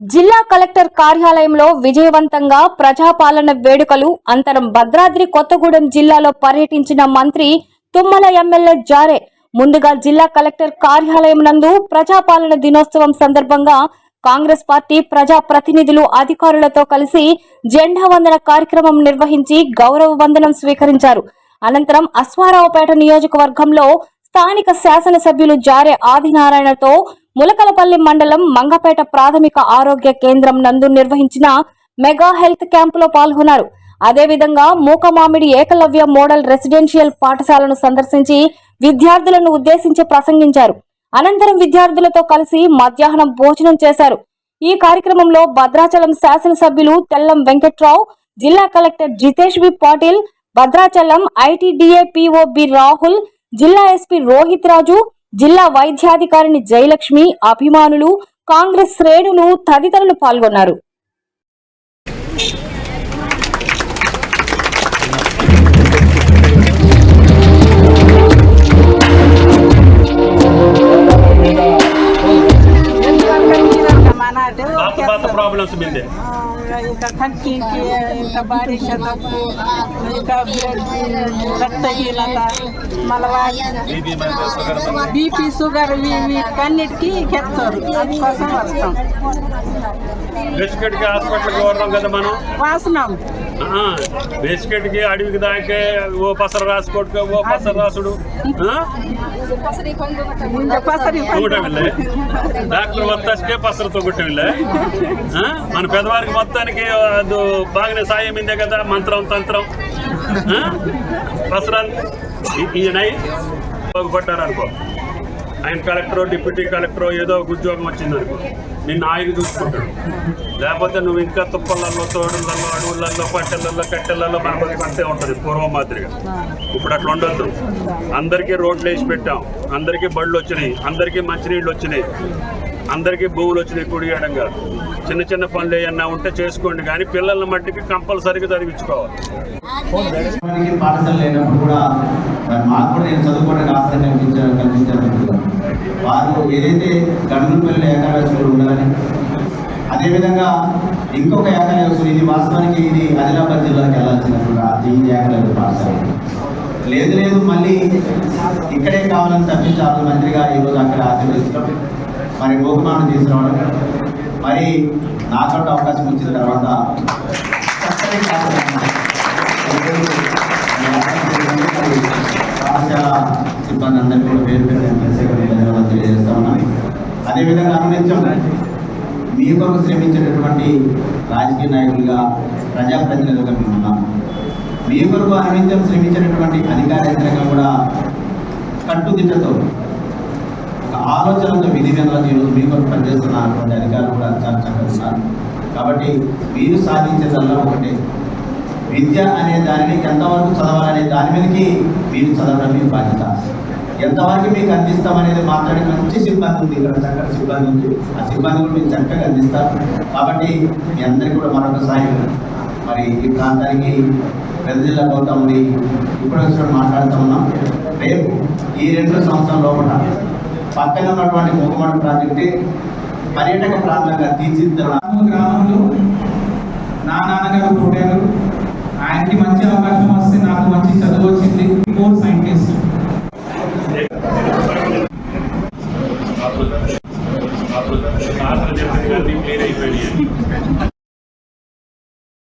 జిల్లా కలెక్టర్ కార్యాలయంలో విజయవంతంగా ప్రజాపాలన వేడుకలు అంతరం భద్రాద్రి కొత్తగూడెం జిల్లాలో పర్యటించిన మంత్రి తుమ్మల ఎమ్మెల్యే జారే ముందుగా జిల్లా కలెక్టర్ కార్యాలయం నందు ప్రజాపాలన దినోత్సవం సందర్భంగా కాంగ్రెస్ పార్టీ ప్రజా ప్రతినిధులు అధికారులతో కలిసి జెండా వందన కార్యక్రమం నిర్వహించి గౌరవ వందనం స్వీకరించారు. అనంతరం అశ్వారావుపేట నియోజకవర్గంలో స్థానిక శాసనసభ్యులు జారే ఆదినారాయణతో ములకలపల్లి మండలం మంగపేట ప్రాథమిక ఆరోగ్య కేంద్రం నందు నిర్వహించిన మెగా హెల్త్ క్యాంపులో పాల్గొన్నారు. అదేవిధంగా మూకమామిడి ఏకలవ్య మోడల్ రెసిడెన్షియల్ పాఠశాలను సందర్శించి విద్యార్థులను ఉద్దేశించి ప్రసంగించారు. అనంతరం విద్యార్థులతో కలిసి మధ్యాహ్నం భోజనం చేశారు. ఈ కార్యక్రమంలో భద్రాచలం శాసనసభ్యులు తెల్లం వెంకట్రావు, జిల్లా collector Jitesh V Patil, Bhadrachalam ITDA PO B Rahul, జిల్లా ఎస్పీ రోహిత్ రాజు, జిల్లా వైద్యాధికారిని జయలక్ష్మి, అభిమానులు, కాంగ్రెస్ శ్రేణులు తదితరులు పాల్గొన్నారు. ప్రాబ్లమ్స్ మీద ఇంకా కంటికి ఇంకా బాడీ షటప్ ఇంకా రక్తహీనత మళ్ళీ బీపీ షుగర్ వీటన్నిటికీ చెప్తారు. అందుకోసం వస్తాం. బేసికెట్కి హాస్పిటల్కి వరం కదా మనం వాసనం బేసికెట్కి అడవికి దాకే ఓ పసర రాసుకోట్టుకో ఓ పసర రాసుడు తొగటమిల్లే డాక్టర్ మొత్తానికే పసర తొగటమిల్లే మన పెద్దవారికి మొత్తానికి అది బాగానే సాయం ఇందే కదా మంత్రం తంత్రం పసరా ఈయనై బాగుపడ్డారు అనుకో. ఆయన కలెక్టరో డిప్యూటీ కలెక్టరో ఏదో ఒక ఉద్యోగం వచ్చిందనుకో నిన్ను ఆయికి చూసుకుంటాడు. లేకపోతే నువ్వు ఇంకా తుప్పలలో తోడులలో అడవులలో పట్టెలలో కట్టెలలో మన బతికంతే ఉంటుంది పూర్వం మాదిరిగా. ఇప్పుడు అట్లా ఉండొద్దు. అందరికీ రోడ్లు వేసి పెట్టాం, అందరికీ బళ్ళు వచ్చినాయి, అందరికీ మంచినీళ్ళు వచ్చినాయి, అందరికీ భూములు వచ్చినాయి. కుడియడంగా చిన్న చిన్న పనులు ఏమన్నా ఉంటే చేసుకోండి, కానీ పిల్లల మట్టికి కంపల్సరీగా చదివించుకోవాలి. పాఠశాల లేనప్పుడు కూడా మాకు కూడా నేను చదువుకోవడానికి ఆసక్తి కల్పించాలనుకుంటున్నాను. వారు ఏదైతే గడుగులపల్లి ఏకాదశులు ఉండాలని, అదేవిధంగా ఇంకొక ఏకాదశులు ఇది వాస్తవానికి ఇది ఆదిలాబాద్ జిల్లాకి వెళ్ళాల్సినటువంటి ఈ ఏకాదశి పాఠశాల లేదు మళ్ళీ ఇక్కడే కావాలని తప్పించాలి. మంత్రిగా ఈరోజు అక్కడ ఆశీర్వదించడం, మరి మూకమాను తీసుకురావడం, మరి నాకంటూ అవకాశం వచ్చిన తర్వాత పాఠశాల సిబ్బంది అందరికీ కూడా పేరు పేరు తెలియజేస్తా ఉన్నాను. అదేవిధంగా అనునిత్యం మీ కొరకు శ్రమించేటటువంటి రాజకీయ నాయకులుగా ప్రజాప్రతినిధులుగా మేము ఉన్నాం. మీ కొరకు అనునిత్యం శ్రమించేటటువంటి అధికారేతరంగా కూడా కట్టుదిట్టతో ఒక ఆలోచనతో విధి విధానాలు ఈరోజు మీ కొరకు పనిచేస్తున్నటువంటి అధికారులు కూడా చాలా చక్కగా ఉన్నారు. కాబట్టి మీరు సాధించేదల్లా ఒకటే, విద్య అనే దానిని ఎంతవరకు చదవాలనే దాని మీదకి మీరు చదవడం మీ బాధ్యత. ఎంతవరకు మీకు అందిస్తామనేది మాట్లాడే మంచి సిబ్బంది ఉంది, ఇక్కడ చక్కటి సిబ్బంది ఉంది. ఆ సిబ్బంది కూడా మీకు చక్కగా అందిస్తారు. కాబట్టి మీ అందరికీ కూడా మరొకసారి మరి ఈ ప్రాంతానికి పెద్ద జిల్లా గౌతముడి ఇప్పుడు వచ్చినప్పుడు మాట్లాడుతూ ఉన్నాం. రేపు ఈ 2 సంవత్సరాల లోపల పక్కన ఉన్నటువంటి మూకమాడు ప్రాజెక్టు పర్యాటక ప్రాంతంగా తీర్చిదిద్దడం. గ్రామంలో నా నాన్నగారు పుట్టారు. ఆయనకి మంచి అవకాశం వస్తే నాకు మంచి చదువు వచ్చింది. మోర్ సైంటిస్ట్ క్లియర్ అయిపోయింది.